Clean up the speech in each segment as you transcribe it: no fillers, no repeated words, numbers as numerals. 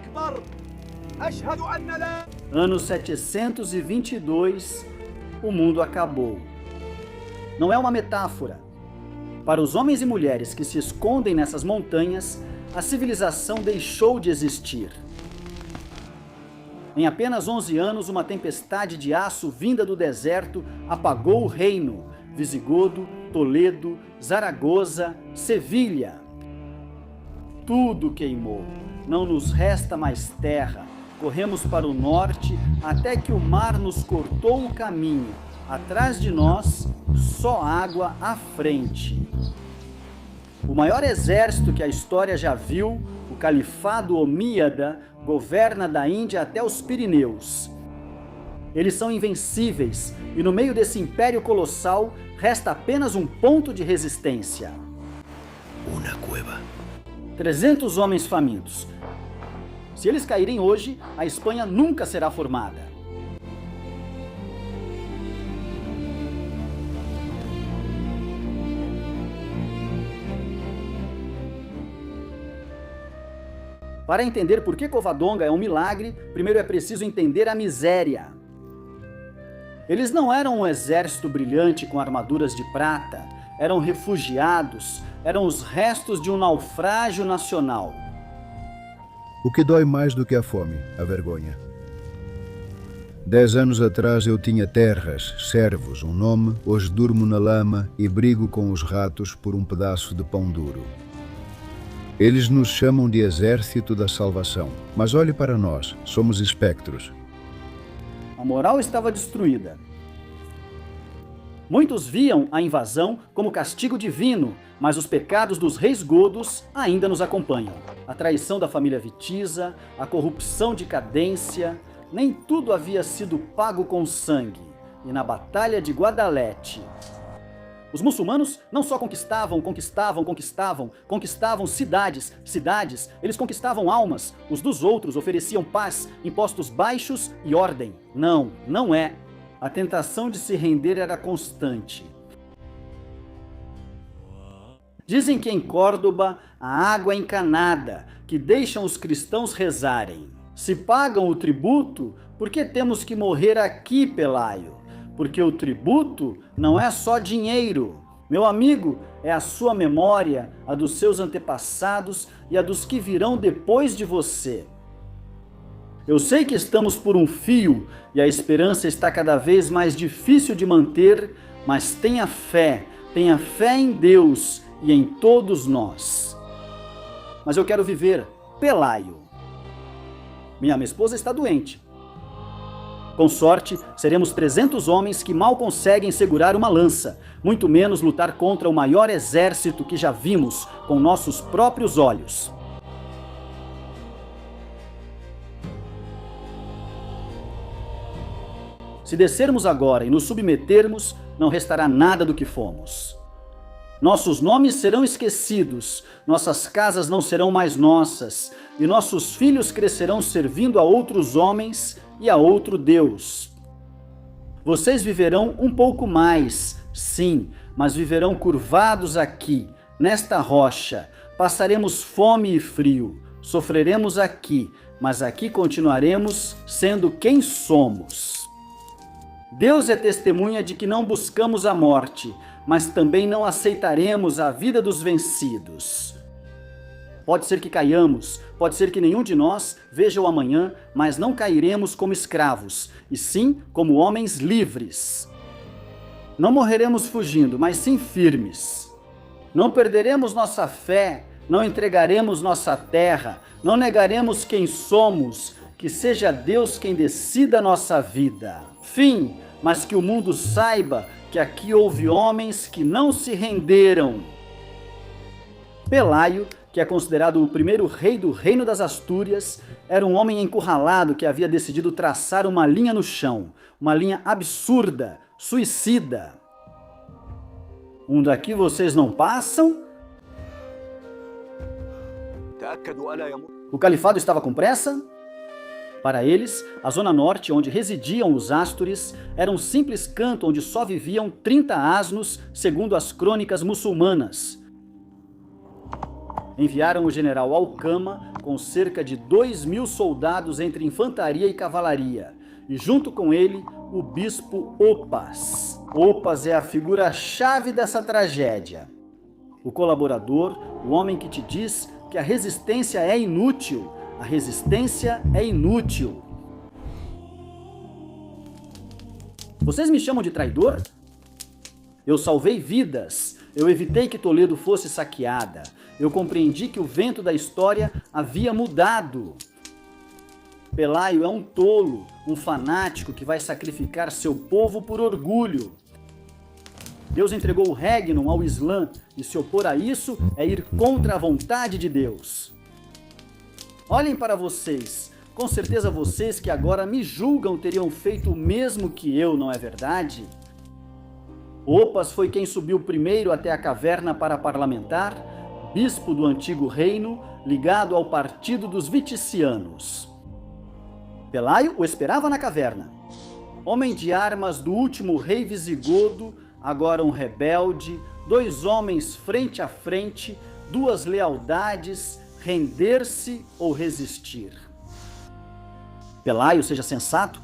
أكبر أشهد أن لا. Ano 722, o mundo acabou. Não é uma metáfora. Para os homens e mulheres que se escondem nessas montanhas, a civilização deixou de existir. Em apenas 11 anos, uma tempestade de aço vinda do deserto apagou o reino, Visigodo, Toledo, Zaragoza, Sevilha. Tudo queimou, não nos resta mais terra. Corremos para o norte até que o mar nos cortou o caminho. Atrás de nós, só água à frente. O maior exército que a história já viu, o Califado Omíada, governa da Índia até os Pirineus. Eles são invencíveis e no meio desse império colossal resta apenas um ponto de resistência. Uma cueva. 300 homens famintos. Se eles caírem hoje, a Espanha nunca será formada. Para entender por que Covadonga é um milagre, primeiro é preciso entender a miséria. Eles não eram um exército brilhante com armaduras de prata, eram refugiados, eram os restos de um naufrágio nacional. O que dói mais do que a fome? A vergonha. 10 anos atrás eu tinha terras, servos, um nome, hoje durmo na lama e brigo com os ratos por um pedaço de pão duro. Eles nos chamam de exército da salvação, mas olhe para nós, somos espectros. A moral estava destruída. Muitos viam a invasão como castigo divino, mas os pecados dos reis godos ainda nos acompanham. A traição da família Witiza, a corrupção de Cadência, nem tudo havia sido pago com sangue. E na Batalha de Guadalete, os muçulmanos não só conquistavam cidades, eles conquistavam almas. Os dos outros ofereciam paz, impostos baixos e ordem. Não é. A tentação de se render era constante. Dizem que em Córdoba a água é encanada, que deixam os cristãos rezarem. Se pagam o tributo, por que temos que morrer aqui, Pelayo? Porque o tributo não é só dinheiro. Meu amigo, é a sua memória, a dos seus antepassados e a dos que virão depois de você. Eu sei que estamos por um fio e a esperança está cada vez mais difícil de manter, mas tenha fé em Deus e em todos nós. Mas eu quero viver, Pelayo. Minha esposa está doente. Com sorte, seremos 300 homens que mal conseguem segurar uma lança, muito menos lutar contra o maior exército que já vimos com nossos próprios olhos. Se descermos agora e nos submetermos, não restará nada do que fomos. Nossos nomes serão esquecidos, nossas casas não serão mais nossas, e nossos filhos crescerão servindo a outros homens e a outro Deus. Vocês viverão um pouco mais, sim, mas viverão curvados aqui, nesta rocha. Passaremos fome e frio, sofreremos aqui, mas aqui continuaremos sendo quem somos. Deus é testemunha de que não buscamos a morte, mas também não aceitaremos a vida dos vencidos. Pode ser que caiamos, pode ser que nenhum de nós veja o amanhã, mas não cairemos como escravos, e sim como homens livres. Não morreremos fugindo, mas sim firmes. Não perderemos nossa fé, não entregaremos nossa terra, não negaremos quem somos, que seja Deus quem decida a nossa vida. Fim, mas que o mundo saiba que aqui houve homens que não se renderam. Pelayo, que é considerado o primeiro rei do Reino das Astúrias, era um homem encurralado que havia decidido traçar uma linha no chão, uma linha absurda, suicida. Daqui vocês não passam? O califado estava com pressa? Para eles, a zona norte, onde residiam os Astures, era um simples canto onde só viviam 30 asnos, segundo as crônicas muçulmanas. enviaram o general Alcama com cerca de 2.000 soldados entre infantaria e cavalaria, e junto com ele o bispo Opas. Opas é a figura-chave dessa tragédia. O colaborador, o homem que te diz que a resistência é inútil. A resistência é inútil. Vocês me chamam de traidor? Eu salvei vidas. Eu evitei que Toledo fosse saqueada. Eu compreendi que o vento da história havia mudado. Pelayo é um tolo, um fanático que vai sacrificar seu povo por orgulho. Deus entregou o Regnum ao Islã, e se opor a isso é ir contra a vontade de Deus. Olhem para vocês. Com certeza vocês que agora me julgam teriam feito o mesmo que eu, não é verdade? Opas foi quem subiu primeiro até a caverna para parlamentar, bispo do antigo reino, ligado ao partido dos Viticianos. Pelayo o esperava na caverna. Homem de armas do último rei visigodo, agora um rebelde, 2 homens frente a frente, 2 lealdades, render-se ou resistir. Pelayo, seja sensato.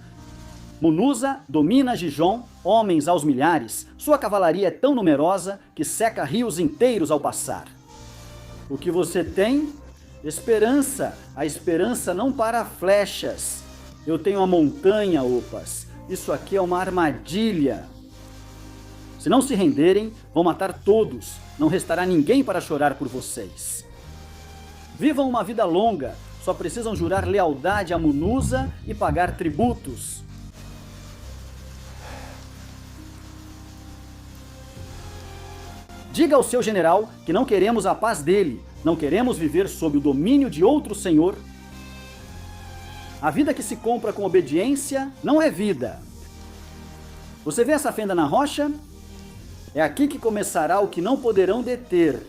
Munuza domina Gijón, homens aos milhares. Sua cavalaria é tão numerosa que seca rios inteiros ao passar. O que você tem? Esperança. A esperança não para flechas. Eu tenho a montanha, Opas. Isso aqui é uma armadilha. Se não se renderem, vão matar todos. Não restará ninguém para chorar por vocês. Vivam uma vida longa. Só precisam jurar lealdade a Munuza e pagar tributos. Diga ao seu general que não queremos a paz dele. Não queremos viver sob o domínio de outro senhor. A vida que se compra com obediência não é vida. Você vê essa fenda na rocha? É aqui que começará o que não poderão deter.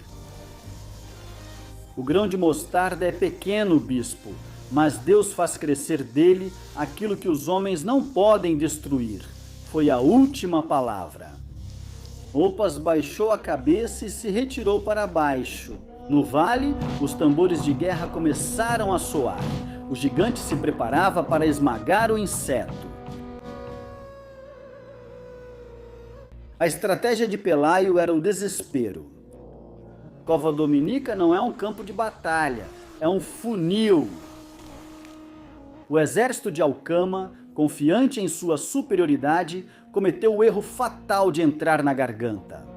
O grão de mostarda é pequeno, bispo, mas Deus faz crescer dele aquilo que os homens não podem destruir. Foi a última palavra. Opas baixou a cabeça e se retirou para baixo. No vale, os tambores de guerra começaram a soar. O gigante se preparava para esmagar o inseto. A estratégia de Pelayo era o desespero. Cova Dominica não é um campo de batalha, é um funil. O exército de Alcama, confiante em sua superioridade, cometeu o erro fatal de entrar na garganta.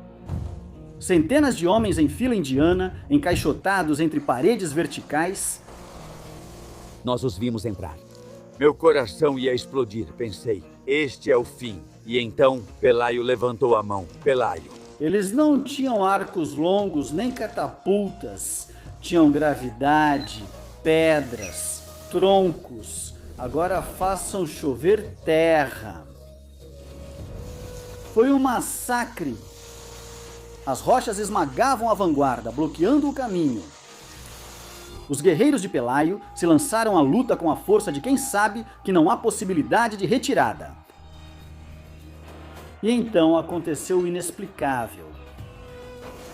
Centenas de homens em fila indiana, encaixotados entre paredes verticais. Nós os vimos entrar. Meu coração ia explodir, pensei. Este é o fim. E então, Pelayo levantou a mão. Pelayo. Eles não tinham arcos longos nem catapultas. Tinham gravidade, pedras, troncos. Agora façam chover terra. Foi um massacre. As rochas esmagavam a vanguarda, bloqueando o caminho. Os guerreiros de Pelayo se lançaram à luta com a força de quem sabe que não há possibilidade de retirada. E então aconteceu o inexplicável.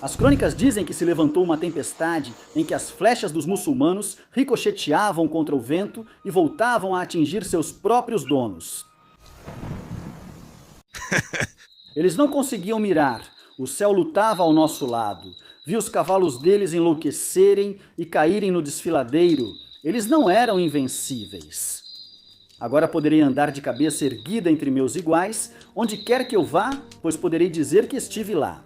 As crônicas dizem que se levantou uma tempestade em que as flechas dos muçulmanos ricocheteavam contra o vento e voltavam a atingir seus próprios donos. Eles não conseguiam mirar. O céu lutava ao nosso lado. Vi os cavalos deles enlouquecerem e caírem no desfiladeiro. Eles não eram invencíveis. Agora poderei andar de cabeça erguida entre meus iguais, onde quer que eu vá, pois poderei dizer que estive lá.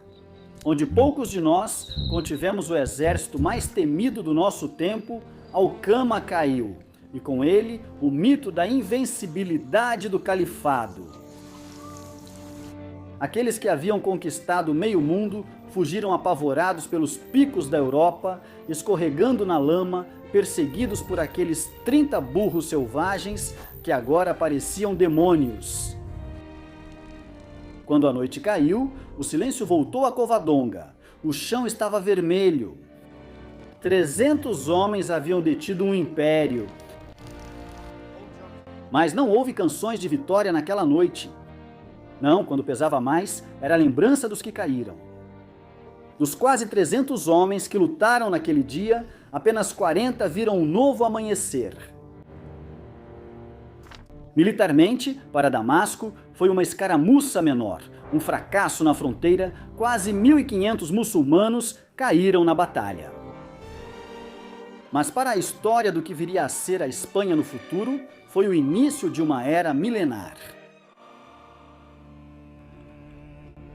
Onde poucos de nós contivemos o exército mais temido do nosso tempo, Alcama caiu, e com ele o mito da invencibilidade do califado. Aqueles que haviam conquistado meio mundo fugiram apavorados pelos picos da Europa, escorregando na lama, perseguidos por aqueles 30 burros selvagens que agora pareciam demônios. Quando a noite caiu, o silêncio voltou a Covadonga. O chão estava vermelho. 300 homens haviam detido um império. Mas não houve canções de vitória naquela noite. Não, quando pesava mais, era a lembrança dos que caíram. Dos quase 300 homens que lutaram naquele dia, apenas 40 viram um novo amanhecer. Militarmente, para Damasco, foi uma escaramuça menor, um fracasso na fronteira, quase 1.500 muçulmanos caíram na batalha. Mas para a história do que viria a ser a Espanha no futuro, foi o início de uma era milenar.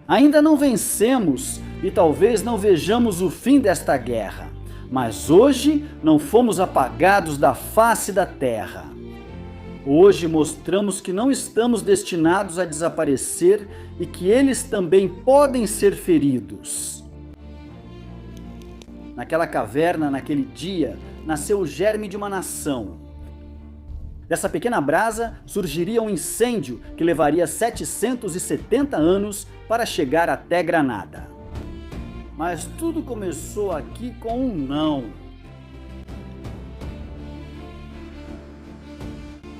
Ainda não vencemos e talvez não vejamos o fim desta guerra, mas hoje não fomos apagados da face da terra. Hoje mostramos que não estamos destinados a desaparecer e que eles também podem ser feridos. Naquela caverna, naquele dia, nasceu o germe de uma nação. Dessa pequena brasa surgiria um incêndio que levaria 770 anos para chegar até Granada. Mas tudo começou aqui com um não.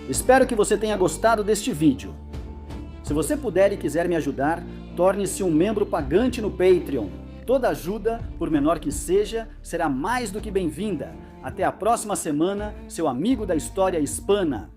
Espero que você tenha gostado deste vídeo. Se você puder e quiser me ajudar, torne-se um membro pagante no Patreon. Toda ajuda, por menor que seja, será mais do que bem-vinda. Até a próxima semana, seu amigo da História Hispana.